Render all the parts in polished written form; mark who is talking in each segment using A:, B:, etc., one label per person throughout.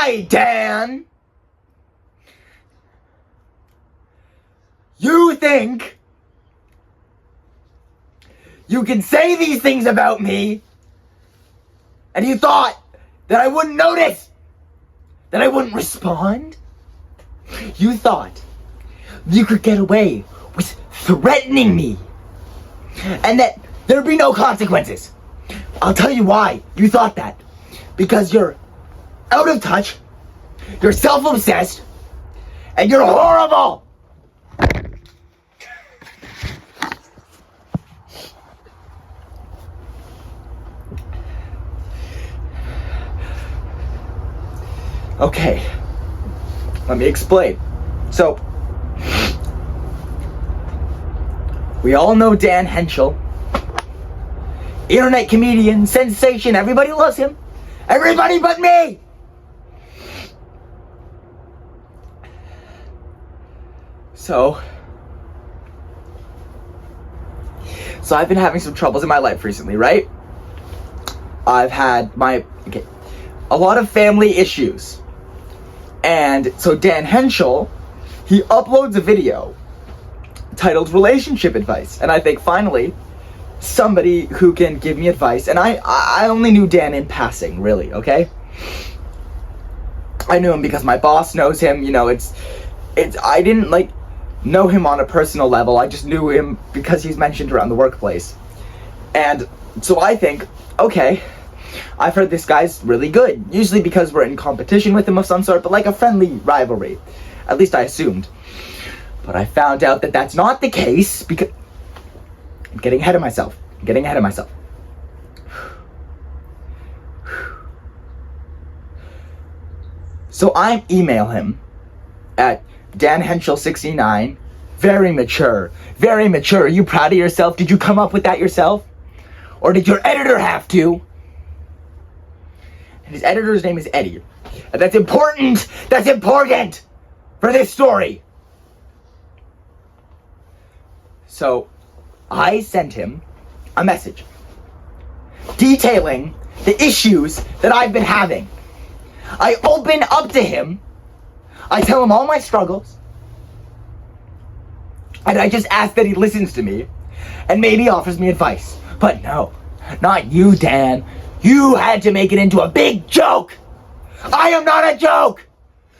A: Why, Dan? You think you can say these things about me, and you thought that I wouldn't notice, that I wouldn't respond? You thought you could get away with threatening me, and that there'd be no consequences. I'll tell you why you thought that. Because you're out of touch, you're self-obsessed, and you're horrible! Okay, let me explain. So, we all know Dan Hentschel. Internet comedian, sensation, everybody loves him. Everybody but me! So I've been having some troubles in my life recently, right? I've had a lot of family issues. And so Dan Hentschel, he uploads a video titled Relationship Advice. And I think finally, somebody who can give me advice. And I only knew Dan in passing, really, okay? I knew him because my boss knows him, you know, I didn't, know him on a personal level. I just knew him because he's mentioned around the workplace. And so I think, okay, I've heard this guy's really good. Usually because we're in competition with him of some sort, but like a friendly rivalry. At least I assumed. But I found out that that's not the case because... I'm getting ahead of myself. So I email him at danhenschel69. Very mature. Very mature. Are you proud of yourself? Did you come up with that yourself? Or did your editor have to? And his editor's name is Eddie. And that's important! That's important! For this story! So, I sent him a message detailing the issues that I've been having. I open up to him. I tell him all my struggles. And I just ask that he listens to me and maybe offers me advice. But no, not you, Dan. You had to make it into a big joke. I am not a joke.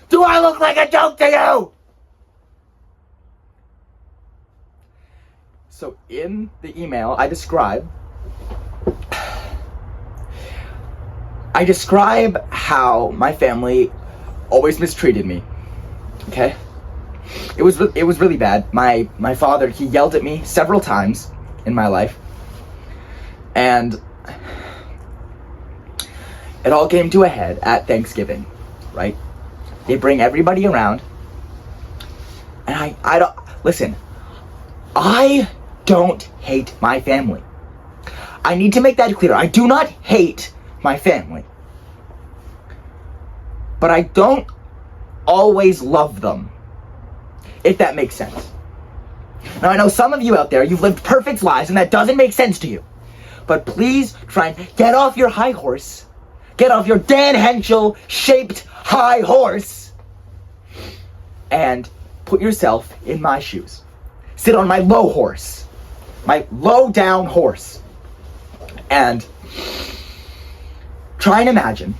A: Do I look like a joke to you? So in the email, I describe how my family always mistreated me. Okay? It was really bad. My father, he yelled at me several times in my life. And it all came to a head at Thanksgiving, right? They bring everybody around. And I don't, listen, I don't hate my family. I need to make that clear. I do not hate my family. But I don't always love them, if that makes sense. Now, I know some of you out there, you've lived perfect lives, and that doesn't make sense to you. But please try and get off your high horse. Get off your Dan Hentschel-shaped high horse. And put yourself in my shoes. Sit on my low horse. My low-down horse. And try and imagine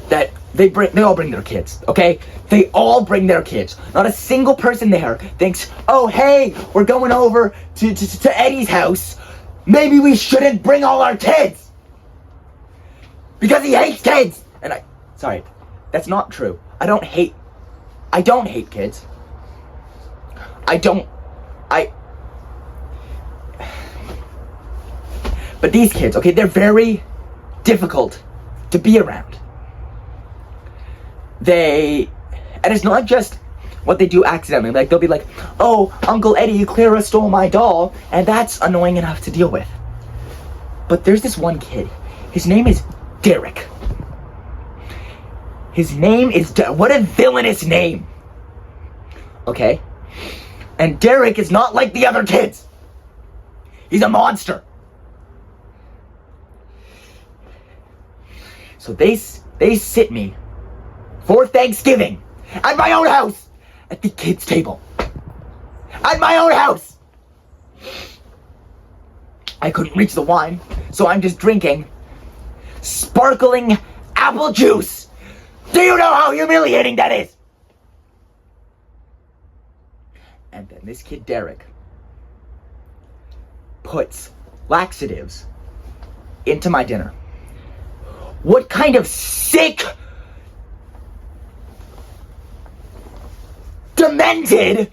A: that they all bring their kids, okay? They all bring their kids. Not a single person there thinks, oh, hey, we're going over to Eddie's house. Maybe we shouldn't bring all our kids. Because he hates kids. And sorry, that's not true. I don't hate kids. But these kids, okay, they're very difficult to be around. And it's not just what they do accidentally. Like, they'll be like, oh, Uncle Eddie, Clara stole my doll, and that's annoying enough to deal with. But there's this one kid. His name is Derek. What a villainous name. Okay? And Derek is not like the other kids. He's a monster. So They sit me for Thanksgiving at my own house at the kids' table. At my own house! I couldn't reach the wine, so I'm just drinking sparkling apple juice. Do you know how humiliating that is? And then this kid, Derek, puts laxatives into my dinner. What kind of sick, demented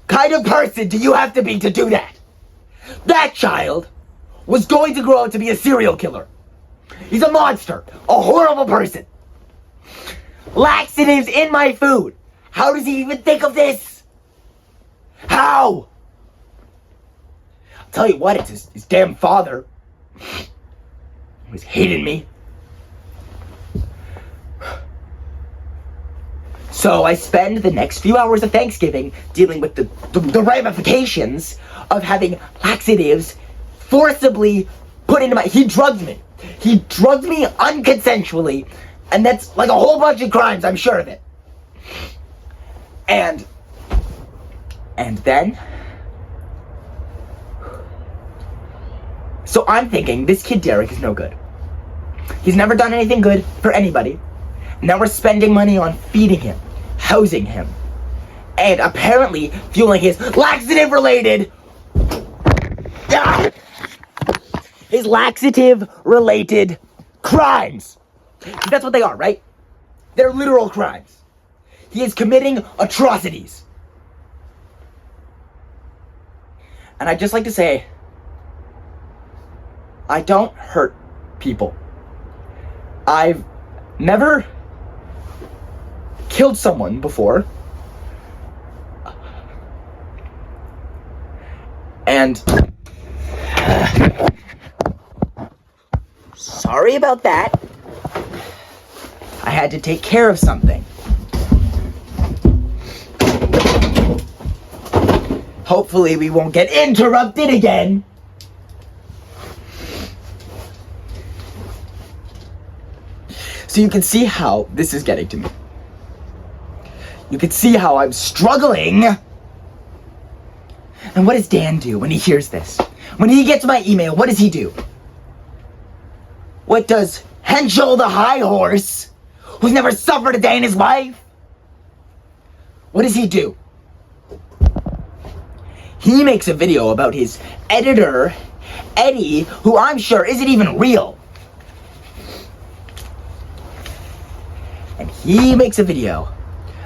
A: kind of person do you have to be to do that? That child was going to grow up to be a serial killer. He's a monster, a horrible person. Laxatives in my food. How does he even think of this? How? I'll tell you what, it's his damn father who's hated me. So I spend the next few hours of Thanksgiving dealing with the ramifications of having laxatives forcibly put into my... He drugged me. He drugged me unconsensually, and that's like a whole bunch of crimes, I'm sure of it. And then... So I'm thinking, this kid Derek is no good. He's never done anything good for anybody. Now we're spending money on feeding him, housing him, and apparently fueling his laxative-related... his laxative-related crimes. That's what they are, right? They're literal crimes. He is committing atrocities. And I'd just like to say, I don't hurt people. I've never killed someone before. And sorry about that. I had to take care of something. Hopefully we won't get interrupted again. So you can see how this is getting to me. You can see how I'm struggling. And what does Dan do when he hears this? When he gets my email, what does he do? What does Hentschel the high horse, who's never suffered a day in his life, what does he do? He makes a video about his editor, Eddie, who I'm sure isn't even real. And he makes a video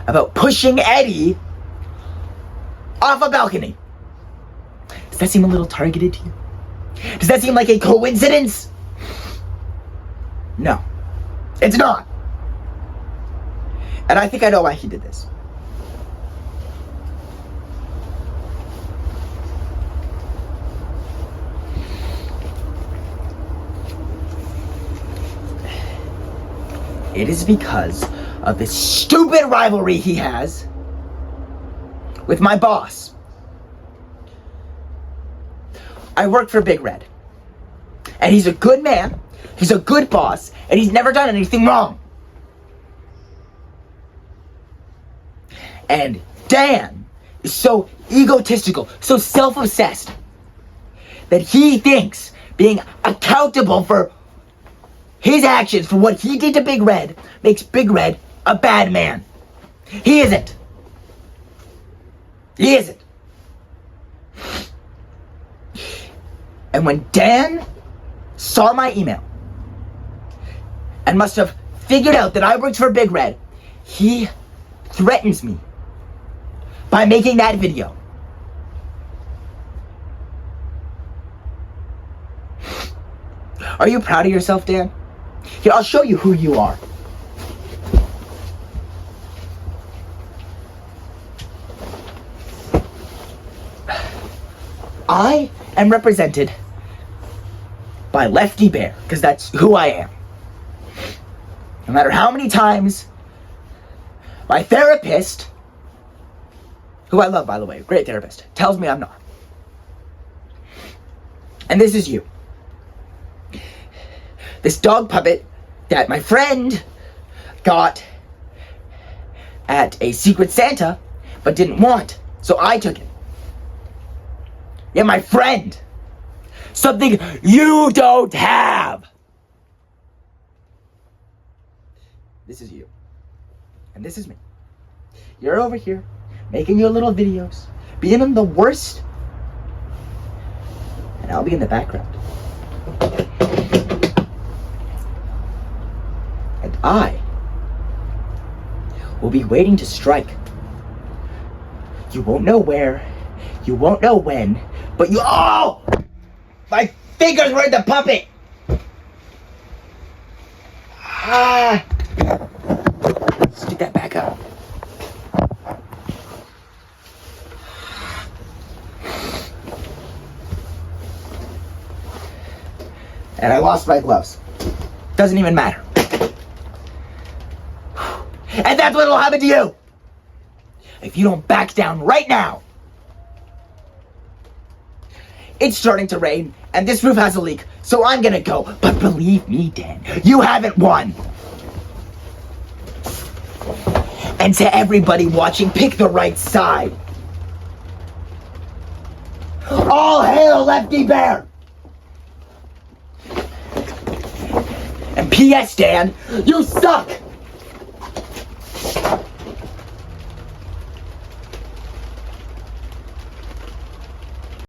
A: about pushing Eddie off a balcony. Does that seem a little targeted to you? Does that seem like a coincidence? No, it's not. And I think I know why he did this. It is because of this stupid rivalry he has with my boss. I work for Big Red. And he's a good man, he's a good boss, and he's never done anything wrong. And Dan is so egotistical, so self-obsessed, that he thinks being accountable for his actions, for what he did to Big Red, makes Big Red a bad man. He isn't. He isn't. And when Dan saw my email and must have figured out that I worked for Big Red, he threatens me by making that video. Are you proud of yourself, Dan? Here, I'll show you who you are. I am represented by Lefty Bear, because that's who I am. No matter how many times my therapist, who I love, by the way, great therapist, tells me I'm not. And this is you. This dog puppet that my friend got at a Secret Santa, but didn't want. So I took it. Yeah, my friend. Something you don't have. This is you. And this is me. You're over here, making your little videos, being in the worst, and I'll be in the background. And I will be waiting to strike. You won't know where, you won't know when, but you— oh! My fingers were in the puppet! Ah! Let's get that back up. And I lost my gloves. Doesn't even matter. And that's what'll happen to you if you don't back down right now. It's starting to rain, and this roof has a leak, so I'm gonna go. But believe me, Dan, you haven't won. And to everybody watching, pick the right side. All hail Lefty Bear! And P.S. Dan, you suck!